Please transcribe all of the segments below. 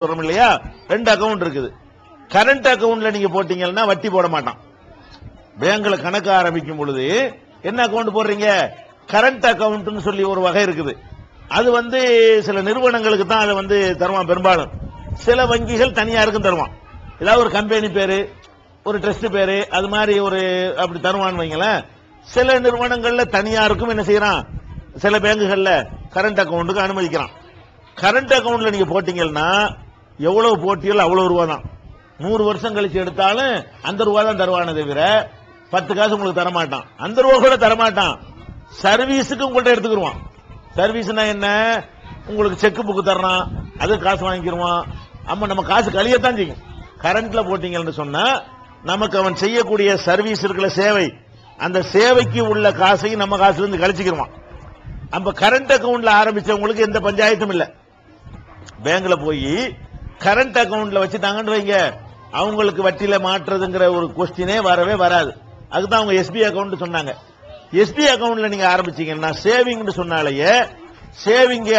சொல்றோம் இல்லையா, ரெண்டு அக்கவுண்ட் இருக்குது. கரண்ட் அக்கவுண்ட்ல நீங்க போட்டீங்கன்னா வட்டி போட மாட்டான். பேங்க்ல கணக்கு ஆரம்பிக்கும் பொழுது என்ன அக்கவுண்ட் போடுறீங்க, கரண்ட் அக்கவுண்ட் சொல்லி ஒரு வகை இருக்குது. அது சில நிறுவனங்களுக்கு தான் அதை தருவான் பெரும்பாலும். சில வங்கிகள் தனியாருக்கும் தருவான். ஏதாவது ஒரு கம்பெனி பேரு, ஒரு ட்ரஸ்ட் பேரு, அது மாதிரி ஒரு அப்படி தருவான்னு வைங்களேன். சில நிறுவனங்கள்ல தனியாருக்கும் என்ன செய்யறான், சில பேங்குகள்ல கரண்ட் அக்கவுண்ட்டுக்கு அனுமதிக்கிறான். கரண்ட் அக்கவுண்ட்ல நீங்க போட்டீங்கன்னா எவ்வளவு போட்டியோ அவ்வளவு ரூபா தான். 100 வருஷம் கழிச்சு எடுத்தாலும் அந்த ரூபா தான் தருவானே தவிர 10 காசு உங்களுக்கு தரமாட்டான். அந்த ரூபா கூட தரமாட்டான். சர்வீஸுக்கு உங்கள்ட்ட எடுத்துக்கிடுவான். சர்வீஸ்னா என்ன, உங்களுக்கு செக் புக் தர்றான், அது காசு வாங்கிடுவான். நம்ம காசு கழியத்தான் செய்யும். கரண்ட்ல போட்டீங்கன்னு சொன்னா நமக்கு அவன் செய்யக்கூடிய சர்வீஸ் இருக்கிற சேவை, அந்த சேவைக்கு உள்ள காசையும் நம்ம காசுல இருந்து கழிச்சுக்கிடுவான். அப்ப கரண்ட் அக்கவுண்ட்ல ஆரம்பிச்சவங்களுக்கு எந்த பஞ்சாயத்தும் இல்ல. பேங்க்ல போய் கரண்ட் அக்கவுண்ட்ல வச்சுட்டாங்கன்னு வைங்க, அவங்களுக்கு வட்டியில மாற்றுறதுங்கிற ஒரு கொஸ்டினே வரவே வராது. அதுதான் அவங்க எஸ்பி அக்கவுண்ட் சொன்னாங்க. எஸ்பி அக்கவுண்ட்ல நீங்க ஆரம்பிச்சீங்கன்னா சேவிங் சொன்னாலேயே, சேவிங்க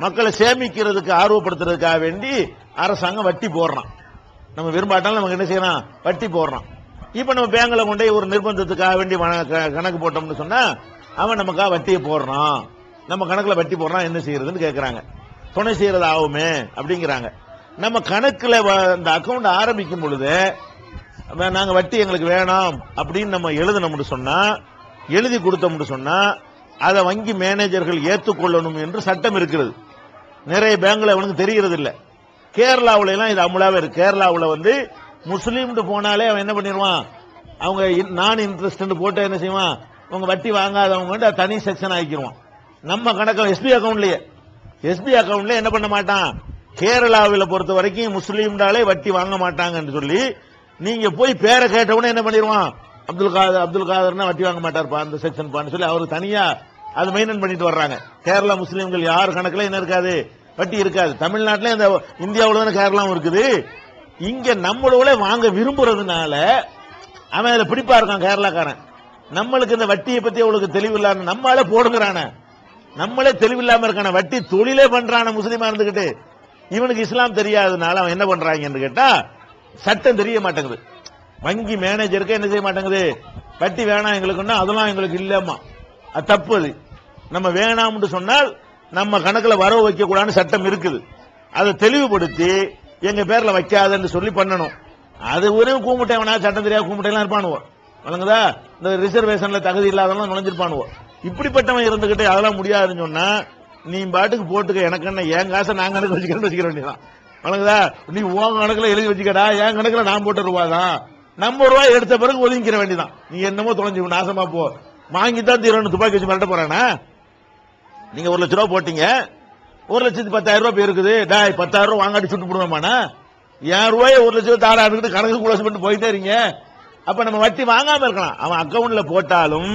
மக்களை சேமிக்கிறதுக்கு ஆர்வப்படுத்துறதுக்காக வேண்டி அரசாங்கம் வட்டி போடுறான். நம்ம விரும்பாட்டாலும் நமக்கு என்ன செய்யறான், வட்டி போடுறான். இப்ப நம்ம பேங்க்ல கொண்டே ஒரு நிர்பந்தத்துக்காக வேண்டி கணக்கு போட்டோம்னு சொன்னா அவன் நமக்காக வட்டியை போடுறான், நம்ம கணக்குல வட்டி போடுறான், என்ன செய்யறதுன்னு கேட்கறாங்க. துணை செய்யறது ஆகுமே அப்படிங்கிறாங்க. நம்ம கணக்குல இந்த அக்கவுண்ட் ஆரம்பிக்கும் பொழுது நாங்க வட்டி எங்களுக்கு வேணாம் அப்படின்னு நம்ம எழுதணும்னு சொன்னா, எழுதி கொடுத்தோம்னு சொன்னா அதை வங்கி மேனேஜர்கள் ஏற்றுக்கொள்ளணும் என்று சட்டம் இருக்கிறது. நிறைய பேங்க்ல அவனுக்கு தெரிகிறது இல்ல. கேரளாவுல எல்லாம் இது அமுலாவே இருக்கு. கேரளாவுல முஸ்லீம் போனாலே அவன் என்ன பண்ணிடுவான், அவங்க நான் இன்ட்ரெஸ்ட் போட்டு என்ன செய்வான், உங்க வட்டி வாங்காதவங்க தனி செக்ஷன் ஆக்கிடுவான். நம்ம கணக்கு எஸ்பி அக்கவுண்ட்ல என்ன பண்ண மாட்டான், கேரளாவில் பொறுத்த வரைக்கும் முஸ்லீம்டாலே வட்டி வாங்க மாட்டாங்கன்னு சொல்லி நீங்க போய் பேரை கேட்டவுடனே என்ன பண்ணிடுவான், அப்துல் காதர்னா வட்டி வாங்க மாட்டார்ப்பா அந்த செக்ஷன் பான்னு சொல்லி அவரு தனியா அது மெயின்டைன் பண்ணிட்டு வர்றாங்க. கேரளா முஸ்லீம்கள் யார் கணக்குல என்ன இருக்காது, வட்டி இருக்காது. தமிழ்நாட்டில இந்த இந்தியாவுல கேரளாவும் இருக்குது. இங்க நம்மளோட வாங்க விரும்புறதுனால அவன் அதுல பிடிப்பா இருக்கான் கேரளாக்காரன். நம்மளுக்கு இந்த வட்டியை பத்தி அவளுக்கு தெளிவில்லாம நம்மளால போடுங்கிறான, நம்மளே தெளிவில்லாம இருக்கான, வட்டி தொழிலே பண்றான முஸ்லீமா இருந்துகிட்டு. இவனுக்கு இஸ்லாம் தெரியாதனால அவன் என்ன பண்றாங்கன்னு கேட்டா, சட்டம் தெரிய மாட்டேங்குது. வங்கி மேனேஜருக்கு என்ன செய்ய மாட்டேங்குது, வட்டி வேணாம் எங்களுக்குன்னா அதெல்லாம் எங்களுக்கு இல்லம்மா, அது தப்பு. அது நம்ம வேணாம்னு சொன்னால் நம்ம கணக்குல வரவு வைக்க கூடாதுன்னு சட்டம் இருக்குது. அதை தெளிவுபடுத்தி எங்க பேர்ல வைக்காதன்னு சொல்லி பண்ணணும். அது ஒரு கூமுட்டை வேணா, சட்டம் தெரியாது கூமுட்டையெல்லாம் இருப்பானுவோம் வழங்குதா, இந்த ரிசர்வேஷன்ல தகுதி இல்லாதவங்க நுழைஞ்சிருப்பானுவோம். இப்படிப்பட்டவன் இருந்துகிட்டு அதெல்லாம் முடியாதுன்னு சொன்னா நீ பாட்டுக்கு போட்டுக்க, எனக்கு என்ன என் காசை நான் கணக்கு வச்சுக்க வேண்டியதான் வழங்குதா. நீ உன் கணக்குல எழுதி வச்சுக்கடா, என் கணக்குல நான் போட்ட ரூபாதான், நம்ம ரூபாய் எடுத்த பிறகு ஒதுங்கிற வேண்டியதான். நீ என்னமோ தொலைஞ்சு நாசமா போ, வாங்கித்தான் தீரணும், துப்பாக்கி வச்சு மிரட்ட போறானா. நீங்க 1 லட்சம் ரூபாய் போட்டீங்க, 1,10,000 ரூபாய் இருக்குது, 10,000 ரூபாய் வாங்காட்டி சுட்டு போடுவானா, என் ரூபாய் 1 லட்சம் தாரா இருந்துட்டு கணக்கு குலசு பண்ணிட்டு போயிட்டே இருங்க. அப்ப நம்ம வட்டி வாங்காம இருக்கலாம். அவன் அக்கவுண்ட்ல போட்டாலும்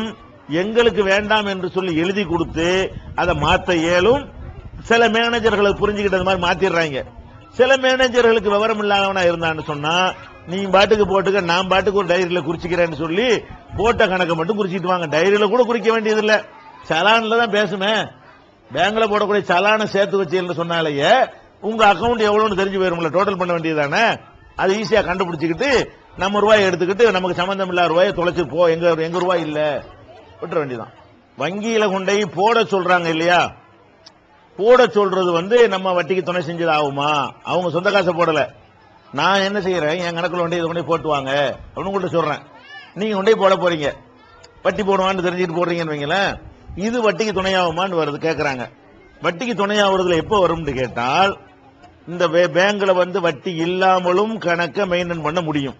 எங்களுக்கு வேண்டாம் என்று சொல்லி எழுதி கொடுத்து அதை மாத்த இயலும். சில மேனேஜர்களை புரிஞ்சுக்கிட்ட மாதிரி மாத்திடுறாங்க. சில மேனேஜர்களுக்கு விவரம் இல்லாதவனா இருந்தான்னு சொன்னா நீ பாட்டுக்கு போட்டுக்க, நான் பாட்டுக்கு ஒரு டைரியில குறிச்சிக்கிறேன்னு சொல்லி போட்ட கணக்கை மட்டும் குறிச்சிட்டு வாங்க. டைரியில கூட குறிக்க வேண்டியது இல்ல, சலான்ல தான் பேசுமே. பேங்க்ல போடக்கூடிய சலானை சேர்த்து வச்சு சொன்னாலேயே உங்க அக்கவுண்ட் எவ்வளவுன்னு தெரிஞ்சு போயிரும்ல, டோட்டல் பண்ண வேண்டியதானே. அது ஈஸியா கண்டுபிடிச்சுக்கிட்டு நம்ம ரூபாய் எடுத்துக்கிட்டு நமக்கு சம்பந்தம் இல்லாத ரூபாயை தொலைச்சு போ, எங்க ரூபாய் இல்ல விட்டுற வேண்டியதான். வங்கியில கொண்டை போட சொல்றாங்க இல்லையா, போட சொல்றது நம்ம வட்டிக்கு துணை செஞ்சது ஆகுமா, அவங்க சொந்த காசை போடல. நான் என்ன செய்யறேன், என் கணக்குல கொண்டே இதை கொண்டே போட்டு வாங்க அப்படின்னு கூட சொல்றேன். நீங்க கொண்டே போட போறீங்க, வட்டி போடுவான்னு தெரிஞ்சுட்டு போடுறீங்கன்னு வைங்களேன், இது வட்டிக்கு துணையாகுமான்னு வருது கேட்கறாங்க. வட்டிக்கு துணையாகிறதுல எப்ப வரும்னு கேட்டால், இந்த பேங்க்ல வட்டி இல்லாமலும் கணக்கை மெயின்டைன் பண்ண முடியும்,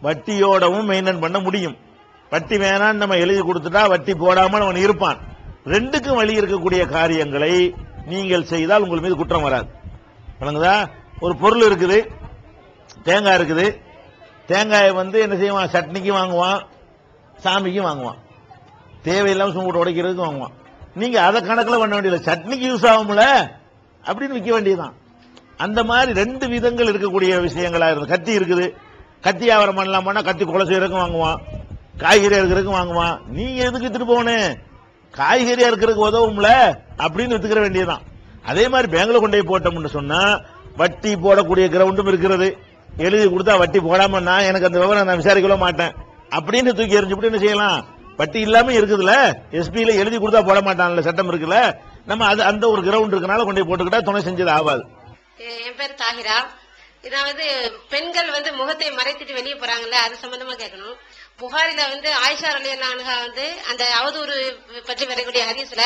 வட்டியோடவும் மெயின்டைன் பண்ண முடியும். வட்டி வேணான்னு நம்ம எழுதி கொடுத்துட்டா வட்டி போடாமல் அவன் இருப்பான். ரெண்டுக்கும் வழி இருக்கக்கூடிய காரியங்களை நீங்கள் செய்தால் உங்கள் மீது குற்றம் வராது. வழங்குதா, ஒரு பொருள் இருக்குது, தேங்காய் இருக்குது, தேங்காயை என்ன செய்வான், சட்னிக்கும் வாங்குவான், சாமிக்கும் வாங்குவான், தேவையில்லாம சும்மா உடைக்கிறதுக்கு வாங்குவான். நீங்க அதை கணக்கில் பண்ண வேண்டியது, சட்னிக்கு யூஸ் ஆகும்ல அப்படின்னு விற்க வேண்டியதுதான். அந்த மாதிரி 2 விதங்கள் இருக்கக்கூடிய விஷயங்களா இருக்கு. கத்தி இருக்குது, கத்தி வியாபாரம் பண்ணலாமா, கத்தி கொலை செய்யறதுக்கும் வாங்குவான், காய்கறி இருக்கிறதுக்கும் வாங்குவான். நீங்க எதுக்கு வித்துட்டு போன, காய்கறியா இருக்கிறதுக்கு உதவும்ல அப்படின்னு வித்துக்கிற வேண்டியதுதான். அதே மாதிரி பேங்க்ல கொண்டு போய் போட்டோம்னு சொன்னா வட்டி போடக்கூடிய கிரவுண்டும் இருக்கிறது. எழுதி கொடுத்தா வட்டி போடாம எனக்கு அந்த விவரம் நான் விசாரிக்கவே மாட்டேன் அப்படின்னு தூக்கி எறிஞ்சுட்டு என்ன செய்யலாம்? வட்டி இல்லாம இருக்குதுல, எஸ்பியில எழுதி கொடுத்தா போட மாட்டான்ல, சட்டம் இருக்குல்ல, நம்ம அது அந்த ஒரு கிரவுண்ட் இருக்கனால கொண்டு போட்டுக்கிட்டா துணை செஞ்சது ஆகாது. என் பேர் தாகிரா. நான் பெண்கள் முகத்தை மறைத்துட்டு வெளியே போறாங்கல்ல, அது சம்பந்தமா கேட்கணும். புகாரில ஆயிஷா ரலியல்லாஹு அன்ஹா அந்த அவதூறு பற்றி வரக்கூடிய ஹதீஸ்ல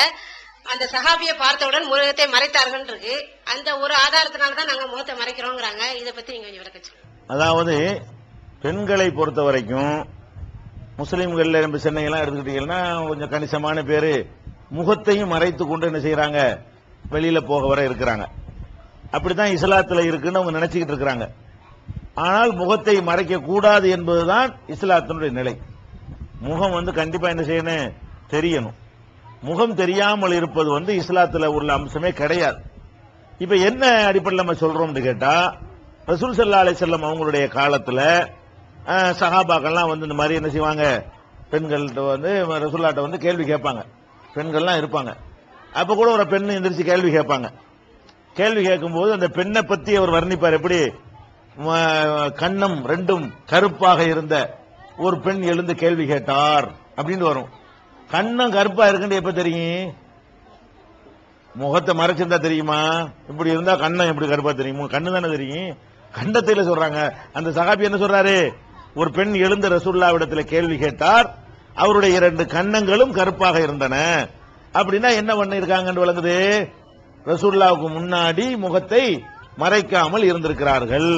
அந்த சஹாபியை பார்த்தவுடன் முகத்தை மறைத்தார்கள் இருக்கு. அந்த ஒரு ஆதாரத்தினாலதான் நாங்க முகத்தை மறைக்கிறோங்கிறாங்க. இதை பத்தி நீங்க கொஞ்சம் விளக்க சொல்லுங்க. அதாவது பெண்களை பொறுத்த வரைக்கும் முஸ்லிம்கள் நம்ம சென்னையெல்லாம் எடுத்துக்கிட்டீங்கன்னா கொஞ்சம் கணிசமான பேரு முகத்தையும் மறைத்து கொண்டு என்ன செய்யறாங்க, வெளியில போக வர இருக்கிறாங்க. அப்படித்தான் இஸ்லாத்துல இருக்குன்னு அவங்க நினைச்சுக்கிட்டு இருக்கிறாங்க. ஆனால் முகத்தை மறைக்க கூடாது என்பதுதான் இஸ்லாத்தினுடைய நிலை. முகம் கண்டிப்பா என்ன செய்யணும், தெரியணும். முகம் தெரியாமல் இருப்பது இஸ்லாத்துல உள்ள அம்சமே கிடையாது. இப்ப என்ன அடிப்படையில் நம்ம சொல்றோம்னு கேட்டா, ரசூல் ஸல்லல்லாஹு அலைஹி வஸல்லம் அவங்களுடைய காலத்துல சஹாபாக்கள்லாம் இந்த மாதிரி என்ன செய்வாங்க, பெண்கள்கிட்ட ரசூலுல்லாஹ்ட்ட கேள்வி கேட்பாங்க. பெண்கள்லாம் இருப்பாங்க. அப்ப கூட ஒரு பெண் எந்திரிச்சு கேள்வி கேட்பாங்க. கேள்வி கேட்கும்போது அந்த பெண்ணை பத்தி அவர் வர்ணிப்பார். எப்படி கண்ணம் ரெண்டும் கருப்பாக இருந்த ஒரு பெண் எழுந்து கேள்வி கேட்டார் அப்படின்னு வரும். கண்ணம் கருப்பா இருக்குன்னு எப்ப தெரியும்? முகத்தை மறைச்சிருந்தா தெரியுமா? இப்படி இருந்தா கண்ணம் எப்படி கருப்பா தெரியுமா? கண்ணு தானே தெரியும். கண்டத்தில சொல்றாங்க. அந்த சஹாபி என்ன சொல்றாரு, ஒரு பெண் எழுந்த ரசூலுல்லாஹ்விடத்தில் கேள்வி கேட்டார், அவருடைய 2 கன்னங்களும் கருப்பாக இருந்தன. அப்படின்னா என்ன பண்ண இருக்காங்கன்னு விளங்குது, ரசூலுல்லாஹ்வுக்கு முன்னாடி முகத்தை மறைக்காமல் இருந்திருக்கிறார்கள்.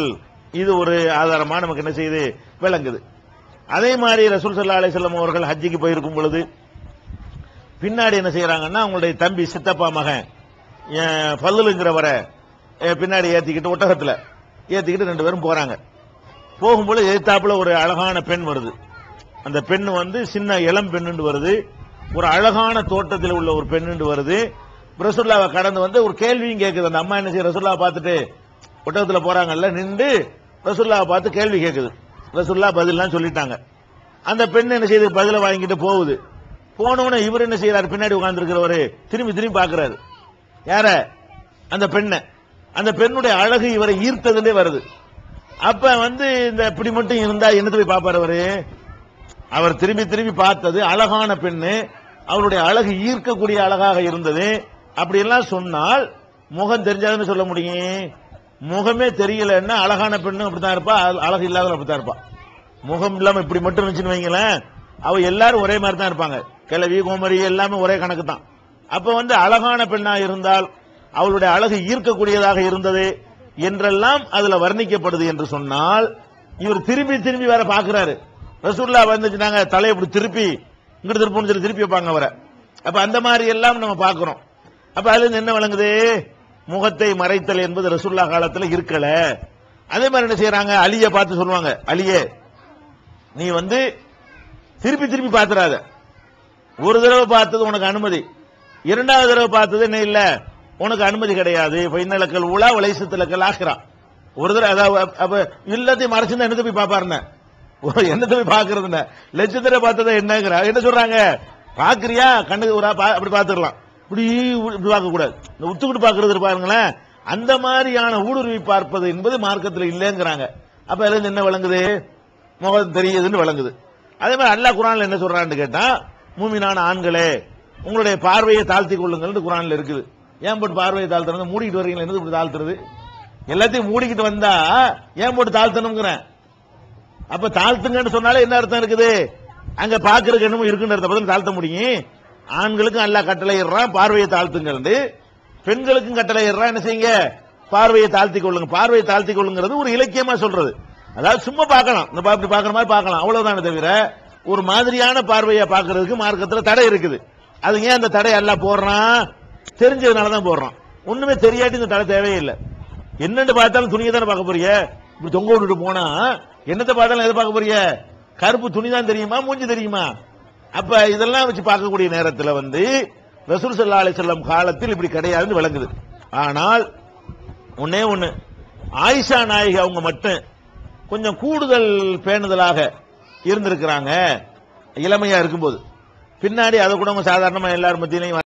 இது ஒரு ஆதாரமா நமக்கு என்ன செய்யுது, விளங்குது. அதே மாதிரி ரசூல் ஸல்லல்லாஹு அலைஹி வஸல்லம் அவர்கள் ஹஜ்ஜுக்கு போயிருக்கும் பொழுது பின்னாடி என்ன செய்யறாங்கன்னா, அவங்களுடைய தம்பி சித்தப்பா மகன் ஃபதுலுங்கிறவரை பின்னாடி ஏத்திக்கிட்டு ஒட்டகத்துல ஏத்திக்கிட்டு 2 பேரும் போறாங்க. போகும்போது எதிர்த்தாப்புல ஒரு அழகான பெண் வருது. அந்த பெண் சின்ன இளம் பெண்ணு வருது. ஒரு அழகான தோட்டத்தில் உள்ள ஒரு பெண்ணு வருது. ரசூலுல்லாஹ்வை கடந்து ஒரு கேள்வியும் கேட்குது. அந்த அம்மா என்ன செய்ய, ரசூலுல்லாஹ் பார்த்துட்டு ஒட்டகத்துல போறாங்கல்ல, நின்று ரசூலுல்லாஹ் பார்த்து கேள்வி கேட்குது. ரசூலுல்லாஹ் பதிலாம் சொல்லிட்டாங்க. அந்த பெண் என்ன செய்யுது, பதில வாங்கிட்டு போகுது. போனவன இவர் என்ன செய்யறாரு, பின்னாடி உட்கார்ந்து இருக்கிறவரு திரும்பி திரும்பி பாக்குறாரு. யார? அந்த பெண்ணை. அந்த பெண்ணுடைய அழகு இவரை ஈர்த்ததுலே வருது. அப்ப இந்த இப்படி மட்டும் இருந்தா என்னத்தை போய் பாப்பாரு அவரு? அவர் திரும்பி திரும்பி பார்த்தது அழகான பெண்ணு, அவருடைய அழகு ஈர்க்கக்கூடிய அழகாக இருந்தது. அப்படி எல்லாம் சொன்னால் முகம் தெரிஞ்சாதுன்னு சொல்ல முடியும். முகமே தெரியலன்னா அழகான பெண்ணு அப்படித்தான் இருப்பா, அழகு இல்லாத அப்படித்தான் இருப்பா. முகம் இல்லாம இப்படி மட்டும் இருந்துச்சுன்னு வைங்களேன், அவ எல்லாரும் ஒரே மாதிரி தான் இருப்பாங்க. கிழவி கோமரி எல்லாமே ஒரே கணக்கு தான். அப்ப அழகான பெண்ணா இருந்தால் அவளுடைய அழகு ஈர்க்கக்கூடியதாக இருந்தது என்றெல்லாம் அதுல வர்ணிக்கப்படுது என்று சொன்னால், இவர் திரும்பி திரும்பி வேற பாக்குறாரு. ரசூலுல்லாஹ் வந்துச்சுனாங்க தலையை இப்படி திருப்பி இங்கிட்டு திருப்பி சொல்லி திருப்பி வைப்பாங்க அவரை. அப்ப அந்த மாதிரி எல்லாம் நம்ம பார்க்கிறோம். அப்ப அதுல என்ன விளங்குது, முகத்தை மறைத்தல் என்பது ரசூலுல்லாஹ் காலத்துல இருக்கல. அதே மாதிரி என்ன செய்யறாங்க, அலியை பார்த்து சொல்லுவாங்க, அலியே நீ திருப்பி திருப்பி பாத்துறாத. ஒரு தடவை பார்த்தது உனக்கு அனுமதி, 2வது தடவை பார்த்தது என்ன இல்ல, உனக்கு அனுமதி கிடையாது. பைனலக்கல் உலா வலைசத்துலக்கல் ஆகிறா. ஒரு தடவை அதாவது எல்லாத்தையும் மறைச்சிருந்தா என்னத்தை போய் பாப்பாருன்னு, என்னத்தை போய் பாக்குறது, லட்சத்திர பார்த்ததை என்னங்கிற என்ன சொல்றாங்க, பாக்குறியா கண்ணுக்கு ஒரு அப்படி பாத்துக்கலாம், இப்படி பார்க்க கூடாது, இந்த உத்துக்கிட்டு பாக்குறது பாருங்களேன். அந்த மாதிரியான ஊடுருவி பார்ப்பது என்பது மார்க்கத்தில் இல்லைங்கிறாங்க. அப்ப அதுல என்ன விளங்குது, முகம் தெரியுதுன்னு விளங்குது. அதே மாதிரி அல்லாஹ் குர்ஆன்ல என்ன சொல்றான்னு கேட்டா, மூமினான ஆண்களே உங்களுடைய பார்வையை தாழ்த்தி கொள்ளுங்கள் குர்ஆன்ல இருக்குது. ஏன் போட்டு பார்வையை தாழ்த்துறது, மூடிக்கிட்டு வரீங்களா, என்னது இப்படி தாழ்த்துறது, எல்லாத்தையும் மூடிக்கிட்டு வந்தா ஏன் போட்டு தாழ்த்தணுங்கிறேன். அப்ப தாழ்த்துங்கன்னு சொன்னாலே என்ன அர்த்தம் இருக்குது, அங்க பாக்குறதுக்கு என்னமோ இருக்குன்னு அர்த்தம், தாழ்த்த முடியும். ஆண்களுக்கும் அல்லாஹ் கட்டளை இடுறான் பார்வையை தாழ்த்துங்கள், பெண்களுக்கும் கட்டளை இடுறான் என்ன செய்யுங்க, பார்வையை தாழ்த்தி கொள்ளுங்க. பார்வையை தாழ்த்தி கொள்ளுங்கிறது ஒரு இலக்கியமா சொல்றது. அதாவது சும்மா பார்க்கலாம், இந்த இப்படி பாக்குற மாதிரி பார்க்கலாம், அவ்வளவுதானே தவிர ஒரு மாதிரியான பார்வையை பார்க்கறதுக்கு மார்க்கத்தில் தடை இருக்குது. அது ஏன் அந்த தடை அல்லாஹ் போடுறான், தெரிஞ்சதுனாலதான் போடுறான். ஒண்ணுமே தெரியாட்டி இந்த தடை தேவையில்லை. என்னன்னு பார்த்தாலும் துணியை தானே பார்க்க போறீங்க. இப்படி தொங்க விட்டுட்டு போனா என்னத்தை பார்த்தாலும் எதை பார்க்க போறீங்க, கருப்பு துணி தான் தெரியுமா, மூஞ்சி தெரியுமா? அப்ப இதெல்லாம் வச்சு பார்க்கக்கூடிய நேரத்தில் ரசூல் ஸல்லல்லாஹு அலைஹி வஸல்லம் காலத்தில் இப்படி கிடையாதுன்னு விளங்குது. ஆனால் ஒன்னே ஒண்ணு, ஆயிஷா நாயகி அவங்க மட்டும் கொஞ்சம் கூடுதல் பேணுதலாக இருந்திருக்கிறாங்க இளமையா இருக்கும்போது. பின்னாடி அதை கூட சாதாரணமா எல்லாரும் மத்தியிலையும்